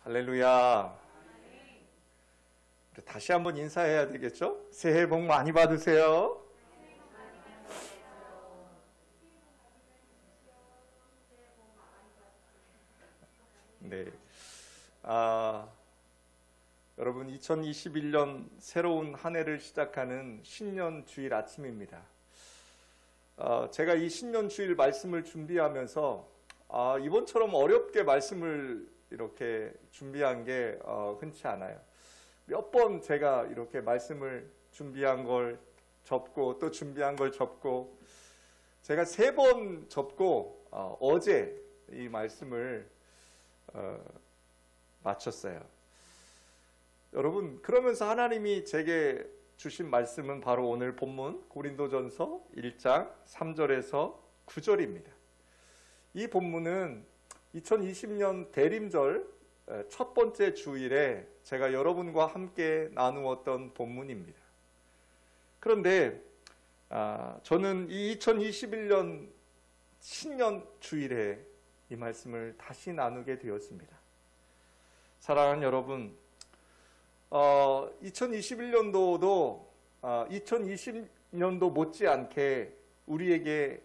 할렐루야. 우리 다시 한번 인사해야 되겠죠? 새해 복 많이 받으세요. 네. 여러분 2021년 새로운 한 해를 시작하는 신년 주일 아침입니다. 제가 이 신년 주일 말씀을 준비하면서 이번처럼 어렵게 말씀을 이렇게 준비한 게 흔치 않아요. 몇 번 제가 이렇게 말씀을 준비한 걸 접고 또 준비한 걸 접고 제가 3번 접고 어제 이 말씀을 마쳤어요. 여러분, 그러면서 하나님이 제게 주신 말씀은 바로 오늘 본문 고린도전서 1장 3절에서 9절입니다. 이 본문은 2020년 대림절 첫 번째 주일에 제가 여러분과 함께 나누었던 본문입니다. 그런데 저는 이 2021년 신년 주일에 이 말씀을 다시 나누게 되었습니다. 사랑하는 여러분, 2021년도도 2020년도 못지않게 우리에게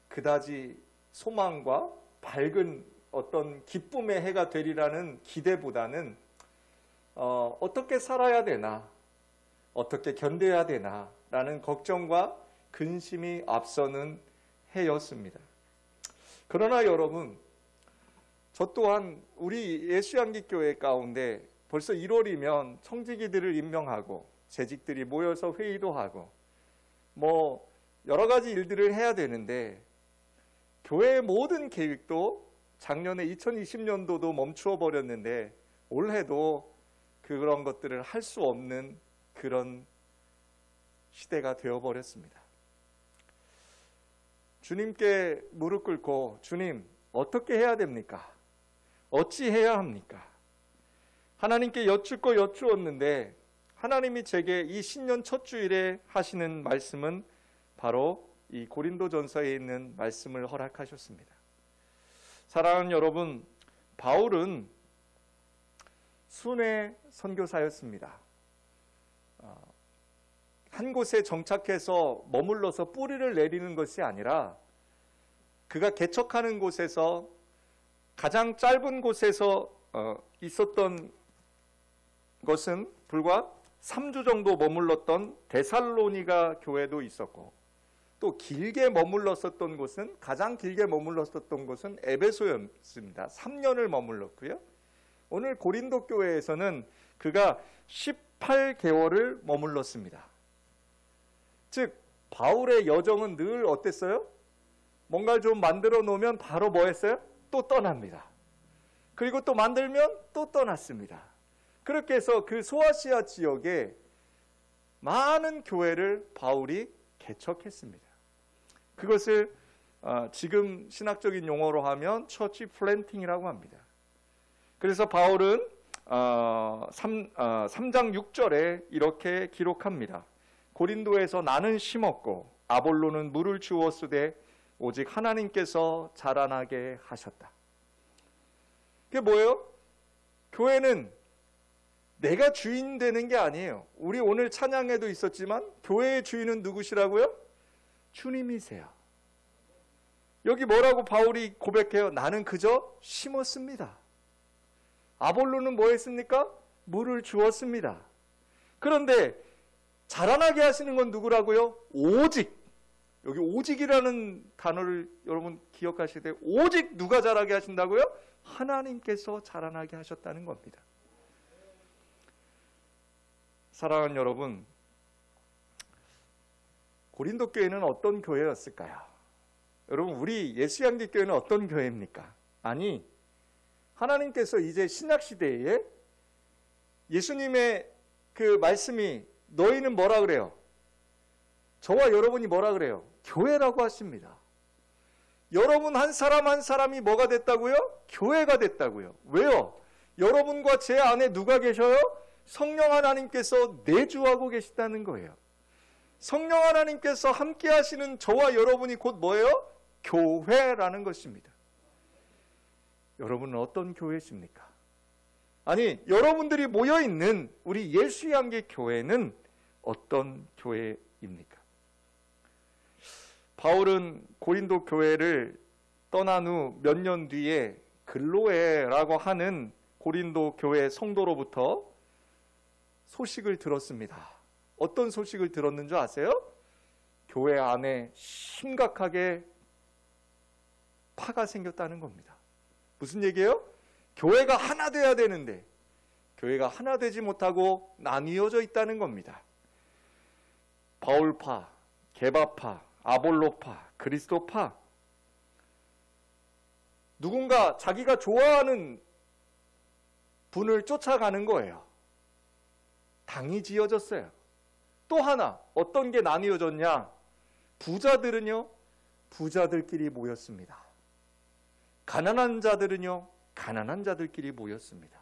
그다지 소망과 밝은 어떤 기쁨의 해가 되리라는 기대보다는 어떻게 살아야 되나, 어떻게 견뎌야 되나 라는 걱정과 근심이 앞서는 해였습니다. 그러나 여러분, 저 또한 우리 예수양기교회 가운데 벌써 1월이면 청지기들을 임명하고 재직들이 모여서 회의도 하고 여러 가지 일들을 해야 되는데 교회의 모든 계획도 작년에 2020년도도 멈추어 버렸는데 올해도 그런 것들을 할 수 없는 그런 시대가 되어버렸습니다. 주님께 무릎 꿇고 주님 어떻게 해야 됩니까? 어찌 해야 합니까? 하나님께 여쭙고 여쭈었는데 하나님이 제게 이 신년 첫 주일에 하시는 말씀은 바로 이 고린도전서에 있는 말씀을 허락하셨습니다. 사랑하는 여러분, 바울은 순회 선교사였습니다. 한 곳에 정착해서 머물러서 뿌리를 내리는 것이 아니라 그가 개척하는 곳에서 가장 짧은 곳에서 있었던 것은 불과 3주 정도 머물렀던 데살로니가 교회도 있었고 또 길게 머물렀었던 곳은 가장 길게 머물렀었던 곳은 에베소였습니다. 3년을 머물렀고요. 오늘 고린도 교회에서는 그가 18개월을 머물렀습니다. 즉 바울의 여정은 늘 어땠어요? 뭔가를 좀 만들어 놓으면 바로 뭐 했어요? 또 떠납니다. 그리고 또 만들면 또 떠났습니다. 그렇게 해서 그 소아시아 지역에 많은 교회를 바울이 개척했습니다. 그것을 지금 신학적인 용어로 하면 처치 플랜팅이라고 합니다. 그래서 바울은 3장 6절에 이렇게 기록합니다. 고린도에서 나는 심었고 아볼로는 물을 주었으되 오직 하나님께서 자라나게 하셨다. 그게 뭐예요? 교회는 내가 주인 되는 게 아니에요. 우리 오늘 찬양에도 있었지만 교회의 주인은 누구시라고요? 주님이세요. 여기 뭐라고 바울이 고백해요? 나는 그저 심었습니다. 아볼로는 뭐 했습니까? 물을 주었습니다. 그런데 자라나게 하시는 건 누구라고요? 오직. 여기 오직이라는 단어를 여러분 기억하셔야 돼요. 오직 누가 자라게 하신다고요? 하나님께서 자라나게 하셨다는 겁니다. 사랑하는 여러분, 고린도 교회는 어떤 교회였을까요? 여러분, 우리 예수양기교회는 어떤 교회입니까? 아니, 하나님께서 이제 신약시대에 예수님의 그 말씀이 너희는 뭐라 그래요? 저와 여러분이 뭐라 그래요? 교회라고 하십니다. 여러분 한 사람 한 사람이 뭐가 됐다고요? 교회가 됐다고요. 왜요? 여러분과 제 안에 누가 계셔요? 성령 하나님께서 내주하고 계시다는 거예요. 성령 하나님께서 함께 하시는 저와 여러분이 곧 뭐예요? 교회라는 것입니다. 여러분은 어떤 교회십니까? 아니, 여러분들이 모여있는 우리 예수의 향기 교회는 어떤 교회입니까? 바울은 고린도 교회를 떠난 후 몇 년 뒤에 글로에라고 하는 고린도 교회 성도로부터 소식을 들었습니다. 어떤 소식을 들었는 줄 아세요? 교회 안에 심각하게 파가 생겼다는 겁니다. 무슨 얘기예요? 교회가 하나 돼야 되는데 교회가 하나 되지 못하고 나뉘어져 있다는 겁니다. 바울파, 게바파, 아볼로파, 그리스도파. 누군가 자기가 좋아하는 분을 쫓아가는 거예요. 당이 지어졌어요. 또 하나 어떤 게 나뉘어졌냐? 부자들은요, 부자들끼리 모였습니다. 가난한 자들은요, 가난한 자들끼리 모였습니다.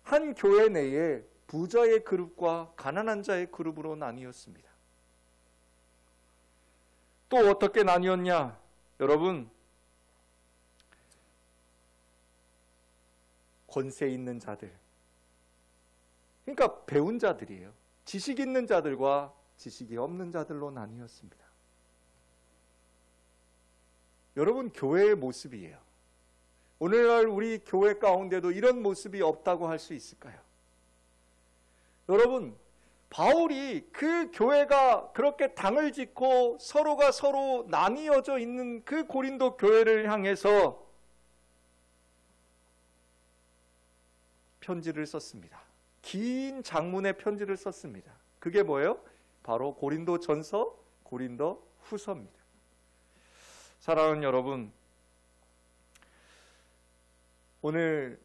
한 교회 내에 부자의 그룹과 가난한 자의 그룹으로 나뉘었습니다. 또 어떻게 나뉘었냐? 여러분, 권세 있는 자들, 그러니까 배운 자들이에요. 지식 있는 자들과 지식이 없는 자들로 나뉘었습니다. 여러분, 교회의 모습이에요. 오늘날 우리 교회 가운데도 이런 모습이 없다고 할 수 있을까요? 여러분, 바울이 그 교회가 그렇게 당을 짓고 서로가 서로 나뉘어져 있는 그 고린도 교회를 향해서 편지를 썼습니다. 긴 장문의 편지를 썼습니다. 그게 뭐예요? 바로 고린도 전서, 고린도 후서입니다. 사랑하는 여러분, 오늘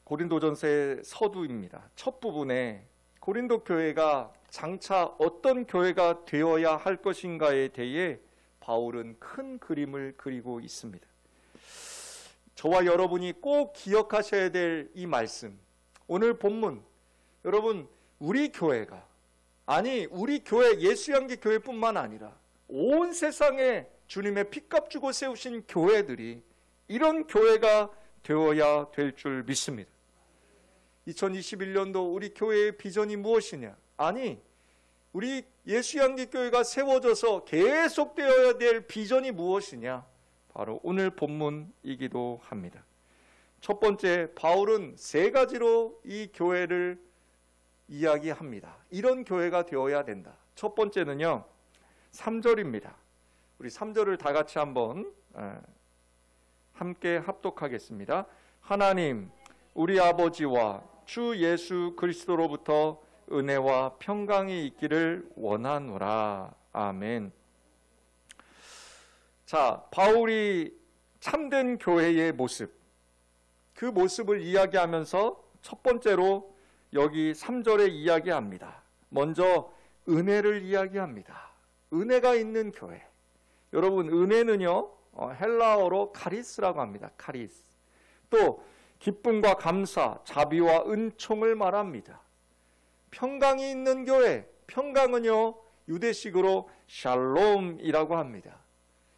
고린도전서의 서두입니다. 첫 부분에 고린도 교회가 장차 어떤 교회가 되어야 할 것인가에 대해 바울은 큰 그림을 그리고 있습니다. 저와 여러분이 꼭 기억하셔야 될 이 말씀, 오늘 본문, 여러분, 우리 교회가, 아니 우리 교회, 예수향기 교회뿐만 아니라 온 세상에 주님의 피값 주고 세우신 교회들이 이런 교회가 되어야 될 줄 믿습니다. 2021년도 우리 교회의 비전이 무엇이냐? 아니, 우리 예수향기 교회가 세워져서 계속되어야 될 비전이 무엇이냐? 바로 오늘 본문이기도 합니다. 첫 번째, 바울은 세 가지로 이 교회를 이야기합니다. 이런 교회가 되어야 된다. 첫 번째는요, 3절입니다. 우리 3절을 다 같이 한번 함께 합독하겠습니다. 하나님, 우리 아버지와 주 예수 그리스도로부터 은혜와 평강이 있기를 원하노라. 아멘. 자, 바울이 참된 교회의 모습, 그 모습을 이야기하면서 첫 번째로 여기 3절에 이야기합니다. 먼저 은혜를 이야기합니다. 은혜가 있는 교회. 여러분, 은혜는요, 헬라어로 카리스라고 합니다. 카리스. 또 기쁨과 감사, 자비와 은총을 말합니다. 평강이 있는 교회, 평강은요, 유대식으로 샬롬이라고 합니다.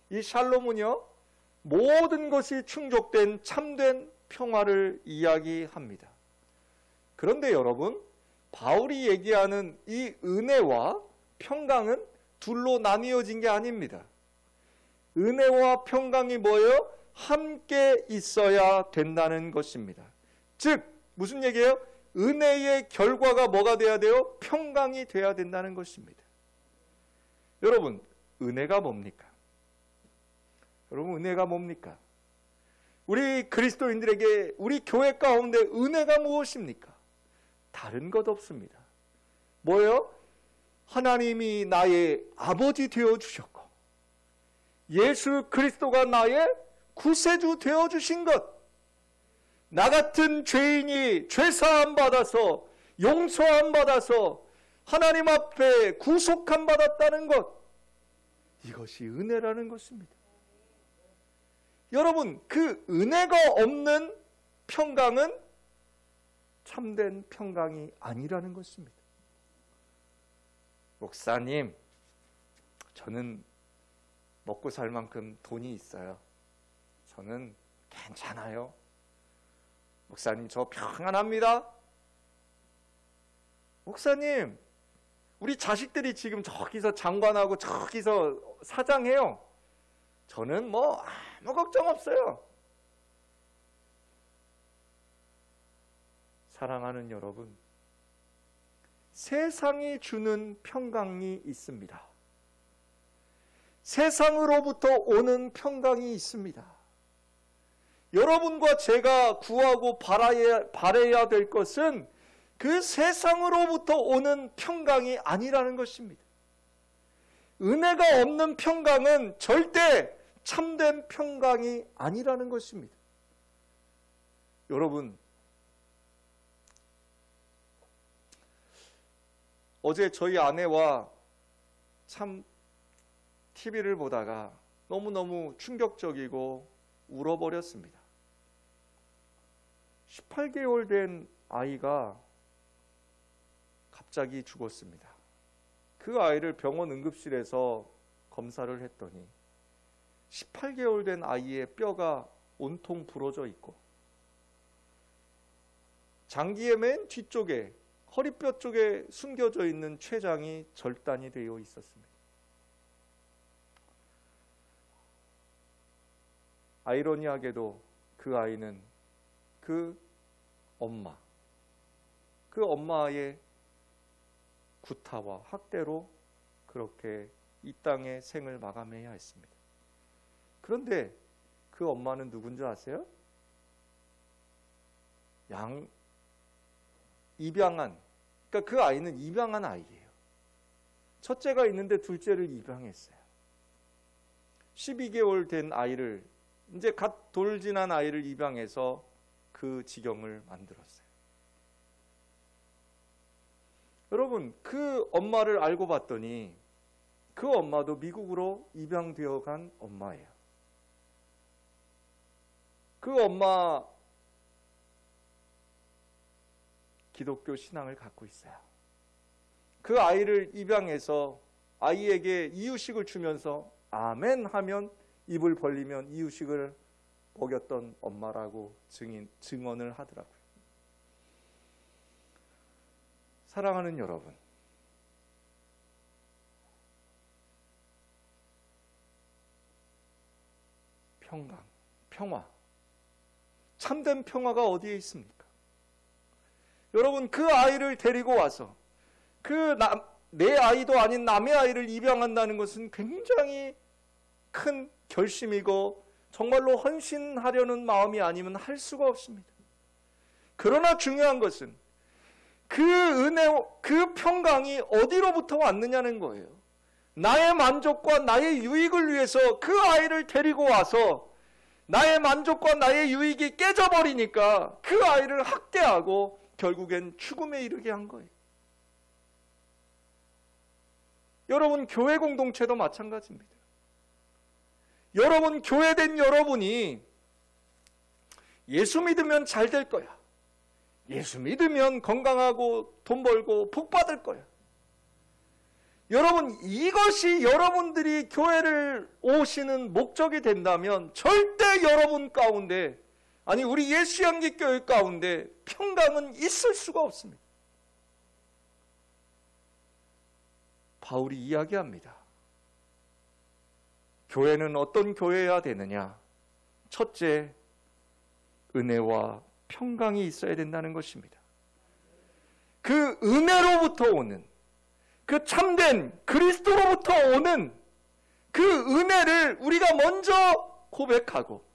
이 샬롬은요, 모든 것이 충족된 참된 평화를 이야기합니다. 그런데 여러분, 바울이 얘기하는 이 은혜와 평강은 둘로 나뉘어진 게 아닙니다. 은혜와 평강이 뭐예요? 함께 있어야 된다는 것입니다. 즉, 무슨 얘기예요? 은혜의 결과가 뭐가 돼야 돼요? 평강이 돼야 된다는 것입니다. 여러분, 은혜가 뭡니까? 여러분, 은혜가 뭡니까? 우리 그리스도인들에게, 우리 교회 가운데 은혜가 무엇입니까? 다른 것 없습니다. 뭐예요? 하나님이 나의 아버지 되어주셨고 예수 그리스도가 나의 구세주 되어주신 것, 나 같은 죄인이 죄사함 받아서 용서함 받아서 하나님 앞에 구속함 받았다는 것, 이것이 은혜라는 것입니다. 여러분, 그 은혜가 없는 평강은 참된 평강이 아니라는 것입니다. 목사님, 저는 먹고 살 만큼 돈이 있어요. 저는 괜찮아요. 목사님, 저 평안합니다. 목사님, 우리 자식들이 지금 저기서 장관하고 저기서 사장해요. 저는 뭐 아무 걱정 없어요. 사랑하는 여러분, 세상이 주는 평강이 있습니다. 세상으로부터 오는 평강이 있습니다. 여러분과 제가 구하고 바라야 될 것은 그 세상으로부터 오는 평강이 아니라는 것입니다. 은혜가 없는 평강은 절대 참된 평강이 아니라는 것입니다. 여러분, 어제 저희 아내와 참 TV를 보다가 너무너무 충격적이고 울어버렸습니다. 18개월 된 아이가 갑자기 죽었습니다. 그 아이를 병원 응급실에서 검사를 했더니 18개월 된 아이의 뼈가 온통 부러져 있고 장기의 맨 뒤쪽에 허리뼈 쪽에 숨겨져 있는 췌장이 절단이 되어 있었습니다. 아이러니하게도 그 아이는 그 엄마의 구타와 학대로 그렇게 이 땅의 생을 마감해야 했습니다. 그런데 그 엄마는 누군지 아세요? 입양한, 그러니까 그 아이는 입양한 아이예요. 첫째가 있는데 둘째를 입양했어요. 12개월 된 아이를, 이제 갓 돌 지난 아이를 입양해서 그 지경을 만들었어요. 여러분, 그 엄마를 알고 봤더니 그 엄마도 미국으로 입양되어 간 엄마예요. 그 엄마 기독교 신앙을 갖고 있어요. 그 아이를 입양해서 아이에게 이유식을 주면서 아멘 하면 입을 벌리면 이유식을 먹였던 엄마라고 증언을 하더라고요. 사랑하는 여러분, 평화, 참된 평화가 어디에 있습니까? 여러분, 그 아이를 데리고 와서 내 아이도 아닌 남의 아이를 입양한다는 것은 굉장히 큰 결심이고 정말로 헌신하려는 마음이 아니면 할 수가 없습니다. 그러나 중요한 것은 그 은혜, 그 평강이 어디로부터 왔느냐는 거예요. 나의 만족과 나의 유익을 위해서 그 아이를 데리고 와서 나의 만족과 나의 유익이 깨져버리니까 그 아이를 학대하고 결국엔 죽음에 이르게 한 거예요. 여러분, 교회 공동체도 마찬가지입니다. 여러분, 교회된 여러분이 예수 믿으면 잘 될 거야. 예수 믿으면 건강하고 돈 벌고 복 받을 거야. 여러분, 이것이 여러분들이 교회를 오시는 목적이 된다면 절대 여러분 가운데, 아니 우리 예수양기교회 가운데 평강은 있을 수가 없습니다. 바울이 이야기합니다. 교회는 어떤 교회여야 되느냐? 첫째, 은혜와 평강이 있어야 된다는 것입니다. 그 은혜로부터 오는, 그 참된 그리스도로부터 오는 그 은혜를 우리가 먼저 고백하고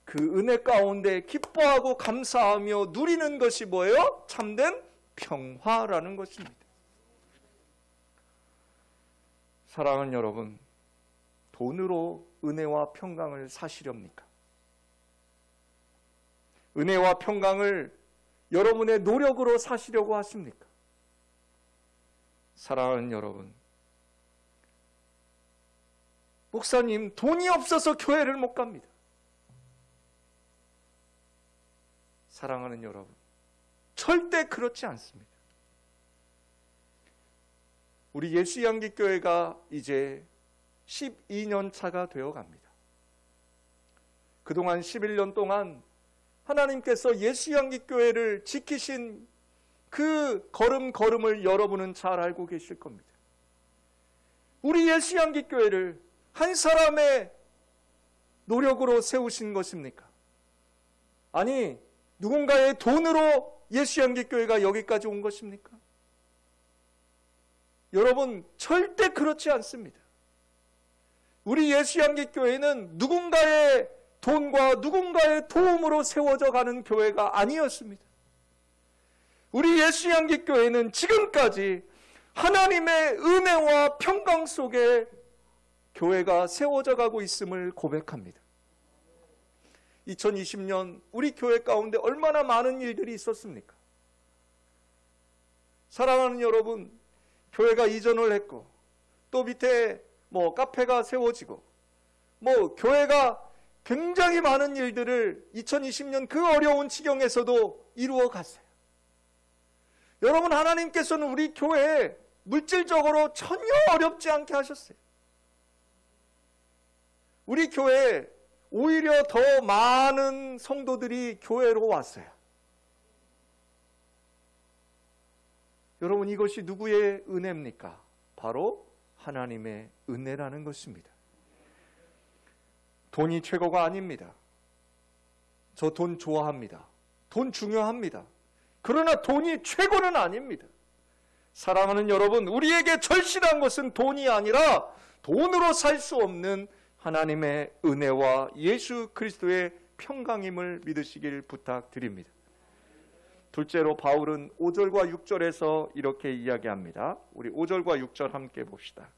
그 은혜 가운데 기뻐하고 감사하며 누리는 것이 뭐예요? 참된 평화라는 것입니다. 사랑하는 여러분, 돈으로 은혜와 평강을 사시렵니까? 은혜와 평강을 여러분의 노력으로 사시려고 하십니까? 사랑하는 여러분, 목사님, 돈이 없어서 교회를 못 갑니다. 사랑하는 여러분, 절대 그렇지 않습니다. 우리 예수양기교회가 이제 12년 차가 되어 갑니다. 그동안 11년 동안 하나님께서 예수양기교회를 지키신 그 걸음걸음을 여러분은 잘 알고 계실 겁니다. 우리 예수양기교회를 한 사람의 노력으로 세우신 것입니까? 아니, 누군가의 돈으로 예수양기교회가 여기까지 온 것입니까? 여러분, 절대 그렇지 않습니다. 우리 예수양기교회는 누군가의 돈과 누군가의 도움으로 세워져 가는 교회가 아니었습니다. 우리 예수양기교회는 지금까지 하나님의 은혜와 평강 속에 교회가 세워져 가고 있음을 고백합니다. 2020년 우리 교회 가운데 얼마나 많은 일들이 있었습니까? 사랑하는 여러분, 교회가 이전을 했고 또 밑에 카페가 세워지고 교회가 굉장히 많은 일들을 2020년 그 어려운 지경에서도 이루어 갔어요. 여러분, 하나님께서는 우리 교회에 물질적으로 전혀 어렵지 않게 하셨어요. 우리 교회에 오히려 더 많은 성도들이 교회로 왔어요. 여러분, 이것이 누구의 은혜입니까? 바로 하나님의 은혜라는 것입니다. 돈이 최고가 아닙니다. 저 돈 좋아합니다. 돈 중요합니다. 그러나 돈이 최고는 아닙니다. 사랑하는 여러분, 우리에게 절실한 것은 돈이 아니라 돈으로 살 수 없는 하나님의 은혜와 예수 그리스도의 평강임을 믿으시길 부탁드립니다. 둘째로 바울은 5절과 6절에서 이렇게 이야기합니다. 우리 5절과 6절 함께 봅시다.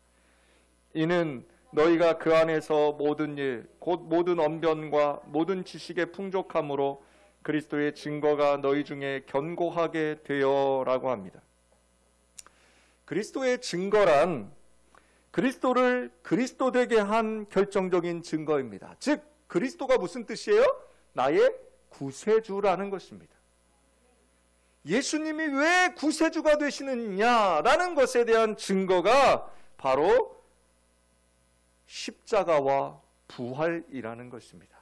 이는 너희가 그 안에서 모든 일, 곧 모든 언변과 모든 지식의 풍족함으로 그리스도의 증거가 너희 중에 견고하게 되어라고 합니다. 그리스도의 증거란 그리스도를 그리스도 되게 한 결정적인 증거입니다. 즉 그리스도가 무슨 뜻이에요? 나의 구세주라는 것입니다. 예수님이 왜 구세주가 되시느냐라는 것에 대한 증거가 바로 십자가와 부활이라는 것입니다.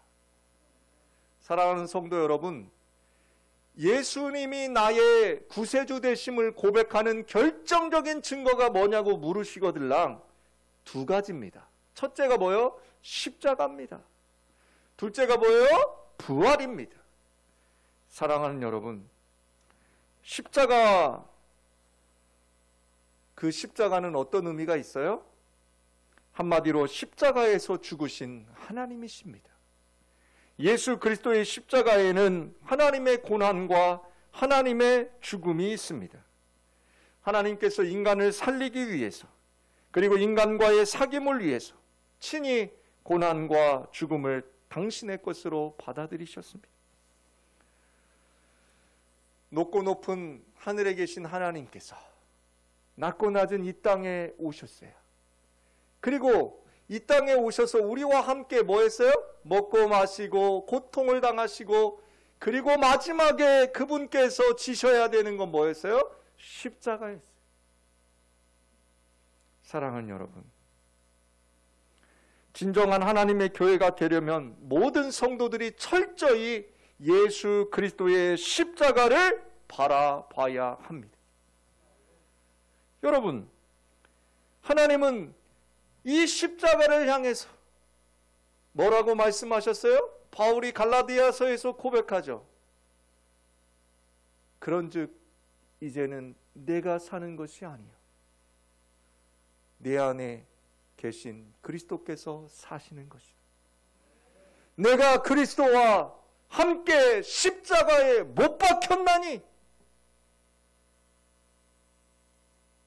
사랑하는 성도 여러분, 예수님이 나의 구세주 되심을 고백하는 결정적인 증거가 뭐냐고 물으시거들랑 두 가지입니다. 첫째가 뭐예요? 십자가입니다. 둘째가 뭐예요? 부활입니다. 사랑하는 여러분, 십자가, 그 십자가는 어떤 의미가 있어요? 한마디로 십자가에서 죽으신 하나님이십니다. 예수 그리스도의 십자가에는 하나님의 고난과 하나님의 죽음이 있습니다. 하나님께서 인간을 살리기 위해서, 그리고 인간과의 사귐을 위해서 친히 고난과 죽음을 당신의 것으로 받아들이셨습니다. 높고 높은 하늘에 계신 하나님께서 낮고 낮은 이 땅에 오셨어요. 그리고 이 땅에 오셔서 우리와 함께 뭐 했어요? 먹고 마시고 고통을 당하시고, 그리고 마지막에 그분께서 지셔야 되는 건 뭐였어요? 십자가였어요. 사랑하는 여러분, 진정한 하나님의 교회가 되려면 모든 성도들이 철저히 예수 그리스도의 십자가를 바라봐야 합니다. 여러분, 하나님은 이 십자가를 향해서 뭐라고 말씀하셨어요? 바울이 갈라디아서에서 고백하죠. 그런즉 이제는 내가 사는 것이 아니요 내 안에 계신 그리스도께서 사시는 것이다. 내가 그리스도와 함께 십자가에 못 박혔나니.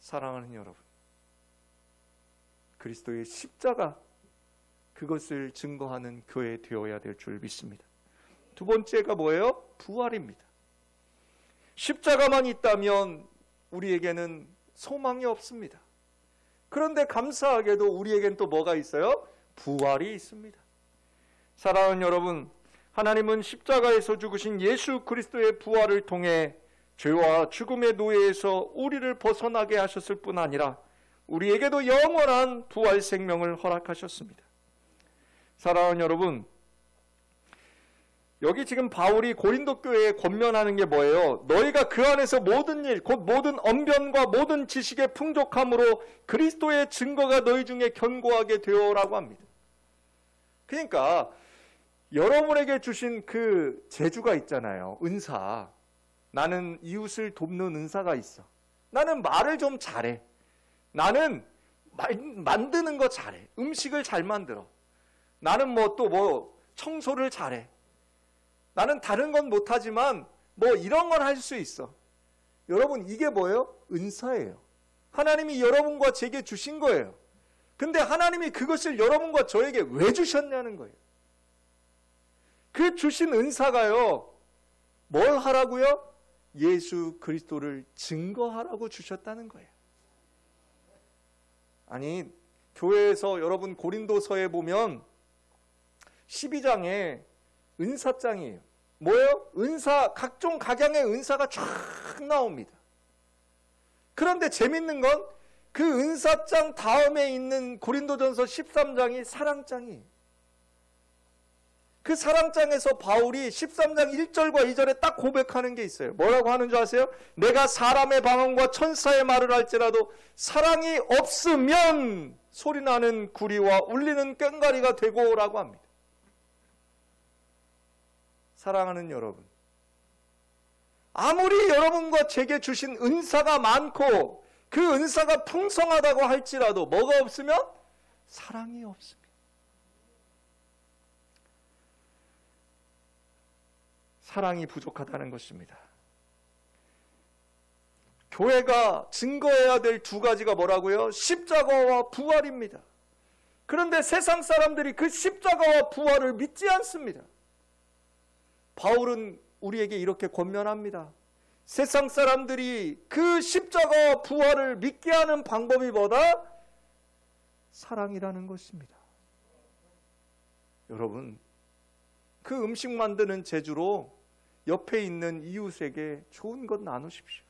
사랑하는 여러분, 그리스도의 십자가, 그것을 증거하는 교회 되어야 될 줄 믿습니다. 두 번째가 뭐예요? 부활입니다. 십자가만 있다면 우리에게는 소망이 없습니다. 그런데 감사하게도 우리에겐 또 뭐가 있어요? 부활이 있습니다. 사랑하는 여러분, 하나님은 십자가에서 죽으신 예수 그리스도의 부활을 통해 죄와 죽음의 노예에서 우리를 벗어나게 하셨을 뿐 아니라 우리에게도 영원한 부활 생명을 허락하셨습니다. 사랑하는 여러분, 여기 지금 바울이 고린도 교회에 권면하는 게 뭐예요? 너희가 그 안에서 모든 일, 곧 모든 언변과 모든 지식의 풍족함으로 그리스도의 증거가 너희 중에 견고하게 되어라고 합니다. 그러니까 여러분에게 주신 그 재주가 있잖아요. 은사. 나는 이웃을 돕는 은사가 있어. 나는 말을 좀 잘해. 나는 만드는 거 잘해. 음식을 잘 만들어. 나는 청소를 잘해. 나는 다른 건 못하지만 이런 건 할 수 있어. 여러분, 이게 뭐예요? 은사예요. 하나님이 여러분과 제게 주신 거예요. 근데 하나님이 그것을 여러분과 저에게 왜 주셨냐는 거예요. 그 주신 은사가요, 뭘 하라고요? 예수 그리스도를 증거하라고 주셨다는 거예요. 아니, 교회에서 여러분 고린도서에 보면 12장에 은사장이에요. 뭐예요? 각종 각양의 은사가 쫙 나옵니다. 그런데 재밌는 건 그 은사장 다음에 있는 고린도전서 13장이 사랑장이에요. 그 사랑장에서 바울이 13장 1절과 2절에 딱 고백하는 게 있어요. 뭐라고 하는 줄 아세요? 내가 사람의 방언과 천사의 말을 할지라도 사랑이 없으면 소리나는 구리와 울리는 꽹과리가 되고 라고 합니다. 사랑하는 여러분, 아무리 여러분과 제게 주신 은사가 많고 그 은사가 풍성하다고 할지라도 뭐가 없으면? 사랑이 없습니다. 사랑이 부족하다는 것입니다. 교회가 증거해야 될 두 가지가 뭐라고요? 십자가와 부활입니다. 그런데 세상 사람들이 그 십자가와 부활을 믿지 않습니다. 바울은 우리에게 이렇게 권면합니다. 세상 사람들이 그 십자가와 부활을 믿게 하는 방법이 뭐다? 사랑이라는 것입니다. 여러분, 그 음식 만드는 재주로 옆에 있는 이웃에게 좋은 것 나누십시오.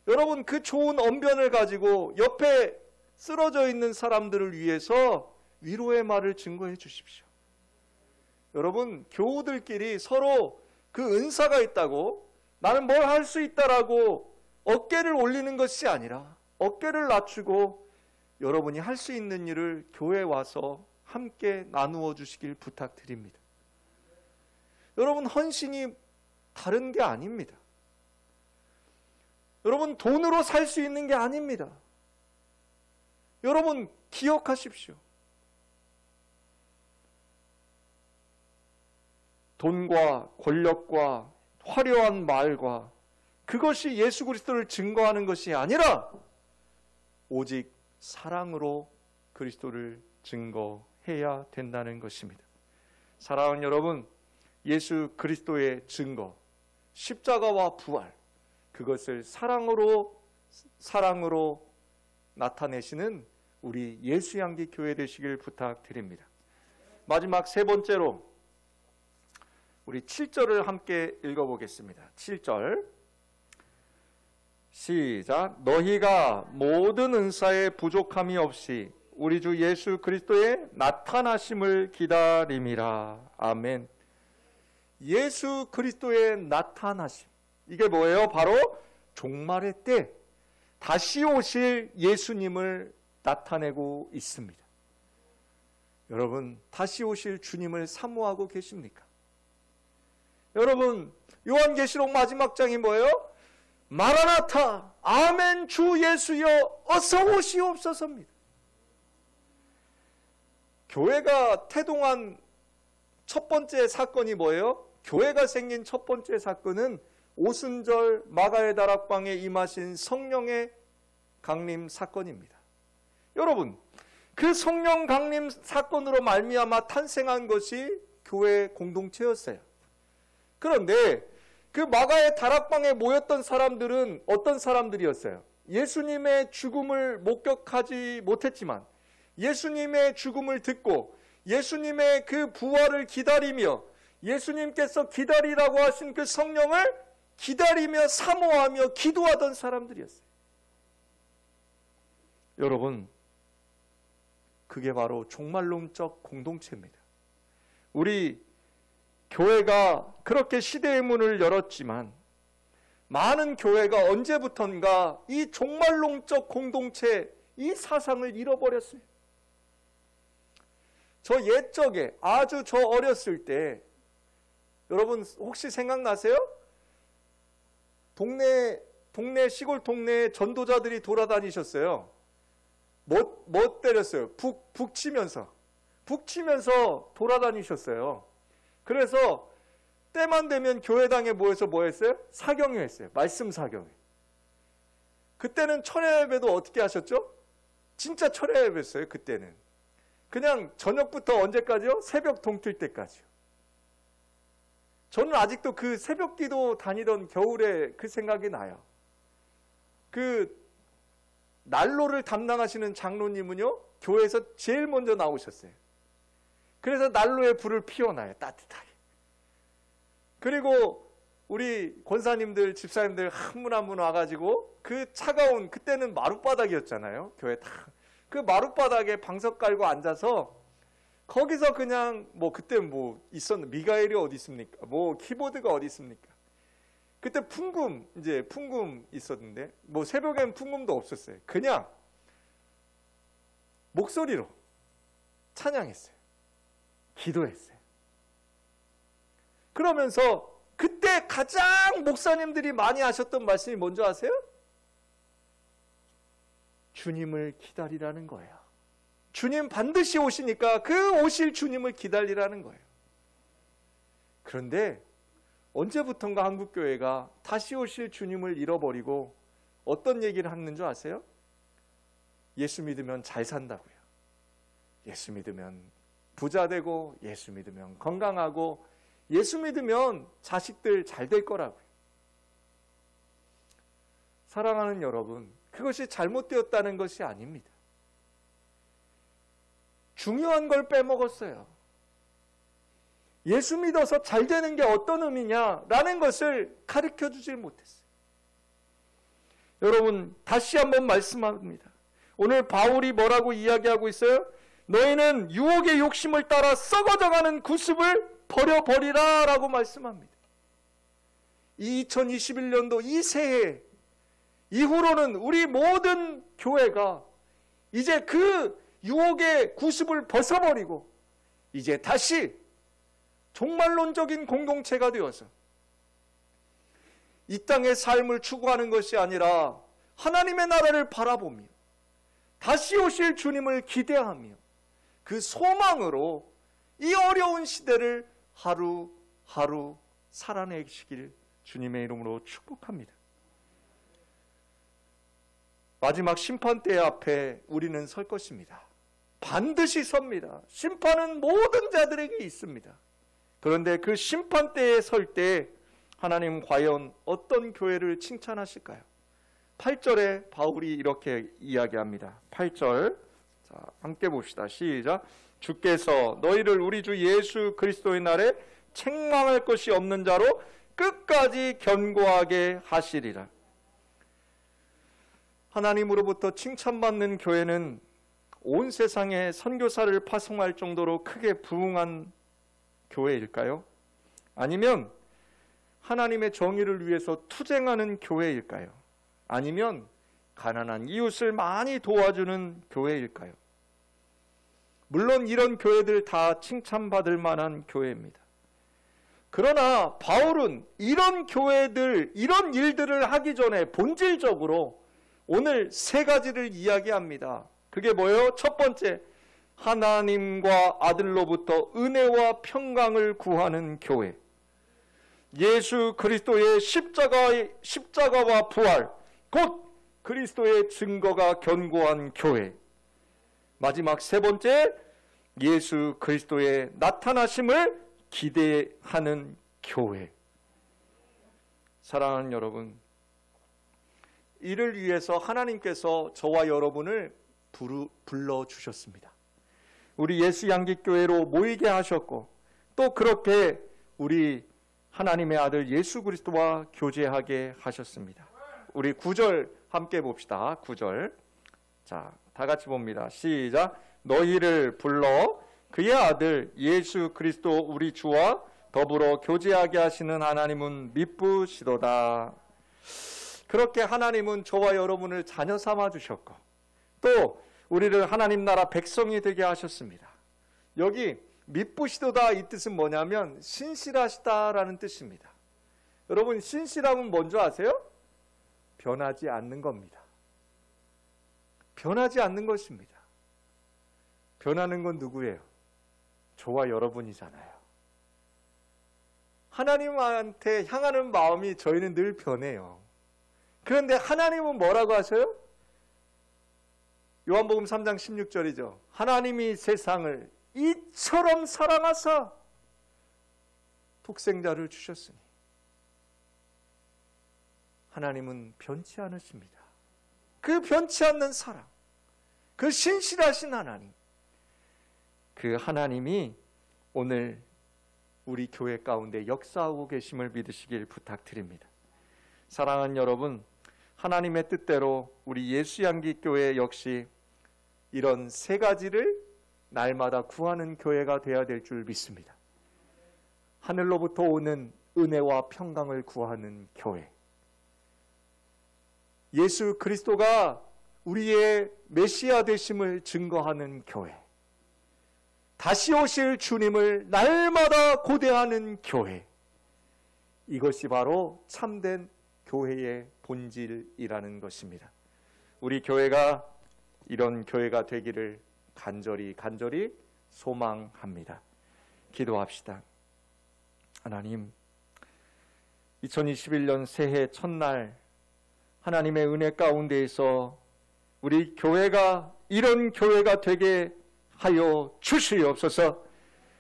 여러분, 그 좋은 언변을 가지고 옆에 쓰러져 있는 사람들을 위해서 위로의 말을 증거해 주십시오. 여러분, 교우들끼리 서로 그 은사가 있다고 나는 뭘 할 수 있다라고 어깨를 올리는 것이 아니라 어깨를 낮추고 여러분이 할 수 있는 일을 교회에 와서 함께 나누어 주시길 부탁드립니다. 여러분, 헌신이 다른 게 아닙니다. 여러분, 돈으로 살 수 있는 게 아닙니다. 여러분, 기억하십시오. 돈과 권력과 화려한 말과 그것이 예수 그리스도를 증거하는 것이 아니라 오직 사랑으로 그리스도를 증거해야 된다는 것입니다. 사랑하는 여러분, 예수 그리스도의 증거, 십자가와 부활, 그것을 사랑으로 나타내시는 우리 예수향기 교회 되시길 부탁드립니다. 마지막 세 번째로 우리 7절을 함께 읽어보겠습니다. 7절 시작. 너희가 모든 은사에 부족함이 없이 우리 주 예수 그리스도의 나타나심을 기다림이라. 아멘. 예수 그리스도의 나타나심, 이게 뭐예요? 바로 종말의 때 다시 오실 예수님을 나타내고 있습니다. 여러분, 다시 오실 주님을 사모하고 계십니까? 여러분, 요한계시록 마지막 장이 뭐예요? 마라나타, 아멘, 주 예수여 어서 오시옵소서입니다. 교회가 태동한 첫 번째 사건이 뭐예요? 교회가 생긴 첫 번째 사건은 오순절 마가의 다락방에 임하신 성령의 강림 사건입니다. 여러분, 그 성령 강림 사건으로 말미암아 탄생한 것이 교회 공동체였어요. 그런데 그 마가의 다락방에 모였던 사람들은 어떤 사람들이었어요? 예수님의 죽음을 목격하지 못했지만 예수님의 죽음을 듣고 예수님의 그 부활을 기다리며 예수님께서 기다리라고 하신 그 성령을 기다리며 사모하며 기도하던 사람들이었어요. 여러분, 그게 바로 종말론적 공동체입니다. 우리 교회가 그렇게 시대의 문을 열었지만 많은 교회가 언제부턴가 이 종말론적 공동체, 이 사상을 잃어버렸어요. 저 옛적에, 아주 저 어렸을 때, 여러분 혹시 생각나세요? 시골 동네에 전도자들이 돌아다니셨어요. 뭐 때렸어요? 북 치면서 돌아다니셨어요. 그래서 때만 되면 교회당에 모여서 뭐 했어요? 사경회 했어요. 말씀 사경회. 그때는 철야 예배도 어떻게 하셨죠? 진짜 철야 예배였어요. 그때는 그냥 저녁부터 언제까지요? 새벽 동틀 때까지요. 저는 아직도 그 새벽 기도 다니던 겨울에 그 생각이 나요. 그 난로를 담당하시는 장로님은요, 교회에서 제일 먼저 나오셨어요. 그래서 난로에 불을 피워놔요. 따뜻하게. 그리고 우리 권사님들, 집사님들 한 분 한 분 와가지고 그 차가운, 그때는 마룻바닥이었잖아요. 교회 다. 그 마룻바닥에 방석 깔고 앉아서 거기서 그냥 그때 미가엘이 어디 있습니까? 키보드가 어디 있습니까? 그때 풍금 있었는데 새벽엔 풍금도 없었어요. 그냥 목소리로 찬양했어요. 기도했어요. 그러면서 그때 가장 목사님들이 많이 하셨던 말씀이 뭔지 아세요? 주님을 기다리라는 거예요. 주님 반드시 오시니까 그 오실 주님을 기다리라는 거예요. 그런데 언제부턴가 한국교회가 다시 오실 주님을 잃어버리고 어떤 얘기를 하는 줄 아세요? 예수 믿으면 잘 산다고요. 예수 믿으면 부자 되고, 예수 믿으면 건강하고, 예수 믿으면 자식들 잘 될 거라고요. 사랑하는 여러분, 그것이 잘못되었다는 것이 아닙니다. 중요한 걸 빼먹었어요. 예수 믿어서 잘 되는 게 어떤 의미냐라는 것을 가르쳐 주질 못했어요. 여러분, 다시 한번 말씀합니다. 오늘 바울이 뭐라고 이야기하고 있어요? 너희는 유혹의 욕심을 따라 썩어져가는 구습을 버려버리라 라고 말씀합니다. 이 2021년도 이 새해 이후로는 우리 모든 교회가 이제 그 유혹의 구습을 벗어버리고 이제 다시 종말론적인 공동체가 되어서 이 땅의 삶을 추구하는 것이 아니라 하나님의 나라를 바라보며 다시 오실 주님을 기대하며 그 소망으로 이 어려운 시대를 하루하루 살아내시길 주님의 이름으로 축복합니다. 마지막 심판대 앞에 우리는 설 것입니다. 반드시 섭니다. 심판은 모든 자들에게 있습니다. 그런데 그 심판대에 설 때 하나님 과연 어떤 교회를 칭찬하실까요? 8절에 바울이 이렇게 이야기합니다. 8절, 자, 함께 봅시다. 시작. 주께서 너희를 우리 주 예수 그리스도의 날에 책망할 것이 없는 자로 끝까지 견고하게 하시리라. 하나님으로부터 칭찬받는 교회는 온 세상에 선교사를 파송할 정도로 크게 부흥한 교회일까요? 아니면 하나님의 정의를 위해서 투쟁하는 교회일까요? 아니면 가난한 이웃을 많이 도와주는 교회일까요? 물론 이런 교회들 다 칭찬받을 만한 교회입니다. 그러나 바울은 이런 교회들, 이런 일들을 하기 전에 본질적으로 오늘 세 가지를 이야기합니다. 그게 뭐예요? 첫 번째, 하나님과 아들로부터 은혜와 평강을 구하는 교회. 예수 그리스도의 십자가와 부활, 곧 그리스도의 증거가 견고한 교회. 마지막 세 번째, 예수 그리스도의 나타나심을 기대하는 교회. 사랑하는 여러분, 이를 위해서 하나님께서 저와 여러분을 불러주셨습니다. 우리 예수 양기교회로 모이게 하셨고 또 그렇게 우리 하나님의 아들 예수 그리스도와 교제하게 하셨습니다. 우리 9절 함께 봅시다. 9절. 자, 다 같이 봅니다. 시작. 너희를 불러 그의 아들 예수 그리스도 우리 주와 더불어 교제하게 하시는 하나님은 미쁘시도다. 그렇게 하나님은 저와 여러분을 자녀 삼아 주셨고 또 우리를 하나님 나라 백성이 되게 하셨습니다. 여기 미쁘시도다 이 뜻은 뭐냐면 신실하시다라는 뜻입니다. 여러분, 신실함은 뭔지 아세요? 변하지 않는 겁니다. 변하지 않는 것입니다. 변하는 건 누구예요? 저와 여러분이잖아요. 하나님한테 향하는 마음이 저희는 늘 변해요. 그런데 하나님은 뭐라고 하셔요? 요한복음 3장 16절이죠. 하나님이 세상을 이처럼 사랑하사 독생자를 주셨으니. 하나님은 변치 않으십니다. 그 변치 않는 사랑, 그 신실하신 하나님, 그 하나님이 오늘 우리 교회 가운데 역사하고 계심을 믿으시길 부탁드립니다. 사랑하는 여러분, 하나님의 뜻대로 우리 예수양기교회 역시 이런 세 가지를 날마다 구하는 교회가 되어야 될 줄 믿습니다. 하늘로부터 오는 은혜와 평강을 구하는 교회, 예수 그리스도가 우리의 메시아 되심을 증거하는 교회, 다시 오실 주님을 날마다 고대하는 교회, 이것이 바로 참된 교회의 본질이라는 것입니다. 우리 교회가 이런 교회가 되기를 간절히 소망합니다. 기도합시다. 하나님, 2021년 새해 첫날 하나님의 은혜 가운데에서 우리 교회가 이런 교회가 되게 하여 주시옵소서.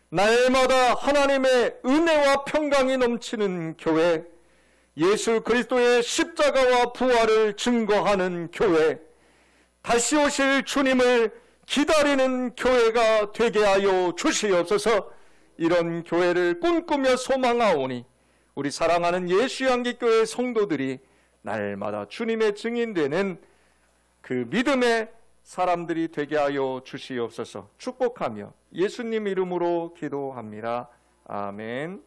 날마다 하나님의 은혜와 평강이 넘치는 교회, 예수 그리스도의 십자가와 부활을 증거하는 교회, 다시 오실 주님을 기다리는 교회가 되게 하여 주시옵소서. 이런 교회를 꿈꾸며 소망하오니 우리 사랑하는 예수양기교회 성도들이 날마다 주님의 증인되는 그 믿음의 사람들이 되게 하여 주시옵소서. 축복하며 예수님 이름으로 기도합니다. 아멘.